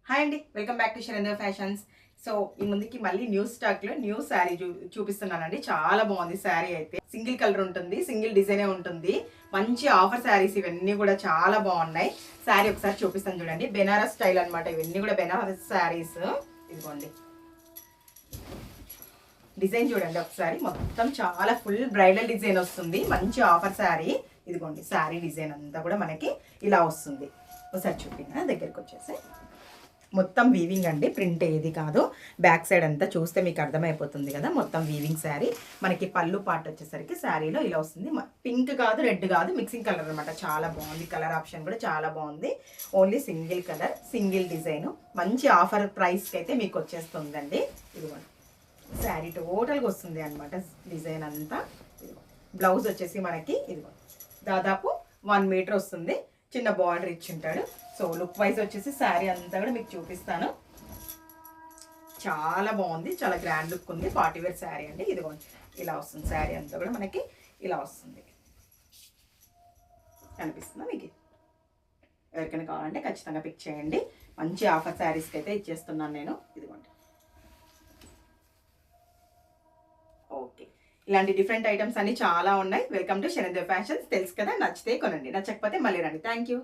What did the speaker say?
Hi అండి, welcome back to Saranya fashions. So ఈ ముందుకి మళ్ళీ న్యూ స్టాక్ లో న్యూ శారీ చూపిస్తున్నానండి. చాలా బాగుంది శారీ. అయితే సింగిల్ కలర్ ఉంటుంది, సింగిల్ డిజైనే ఉంటుంది. మంచి ఆఫర్ శారీస్ ఇవన్నీ కూడా చాలా బాగున్నాయి. శారీ ఒకసారి చూపిస్తాను చూడండి. బెనారస్ స్టైల్ అనమాట. ఇవన్నీ కూడా బెనారస్ శారీస్. ఇదిగోండి డిజైన్ చూడండి ఒకసారి. మొత్తం చాలా ఫుల్ బ్రైడల్ డిజైన్ వస్తుంది. మంచి ఆఫర్ శారీ. ఇదిగోండి శారీ డిజైన్ అంతా కూడా మనకి ఇలా వస్తుంది. ఒకసారి చూపిన దగ్గరికి వచ్చేసి మొత్తం వీవింగ్ అండి, ప్రింట్ ఏది కాదు. బ్యాక్ సైడ్ అంతా చూస్తే మీకు అర్థమైపోతుంది కదా. మొత్తం వీవింగ్ శారీ. మనకి పళ్ళు పార్ట్ వచ్చేసరికి శారీలో ఇలా వస్తుంది. పింక్ కాదు, రెడ్ కాదు, మిక్సింగ్ కలర్ అనమాట. చాలా బాగుంది. కలర్ ఆప్షన్ కూడా చాలా బాగుంది. Only single colour, single design. మంచి ఆఫర్ ప్రైస్కి అయితే మీకు వచ్చేస్తుందండి. ఇదిగోండి శారీ టోటల్గా వస్తుంది అనమాట. డిజైన్ అంతా. బ్లౌజ్ వచ్చేసి మనకి ఇదిగో దాదాపు 1 మీటర్ వస్తుంది. చిన్న బార్డర్ ఇచ్చింటాడు. సో లుక్ వైజ్ వచ్చేసి శారీ అంతా కూడా మీకు చూపిస్తాను. చాలా బాగుంది, చాలా గ్రాండ్ లుక్ ఉంది. పార్టీ వేర్ శారీ అండి. ఇదిగోండి ఇలా వస్తుంది. శారీ అంతా కూడా మనకి ఇలా వస్తుంది. కనిపిస్తుందా మీకు? ఎవరికైనా కావాలంటే ఖచ్చితంగా పిక్ చేయండి. మంచి ఆఫర్ శారీస్కి అయితే ఇచ్చేస్తున్నాను నేను. ఇదిగోండి ఓకే. ఇలాంటి డిఫరెంట్ ఐటమ్స్ అన్ని చాలా ఉన్నాయి. Welcome to Saranya fashions. తెలుసు కదా, నచ్చితే కొనండి, నచ్చకపోతే మళ్ళీ రండి. Thank you.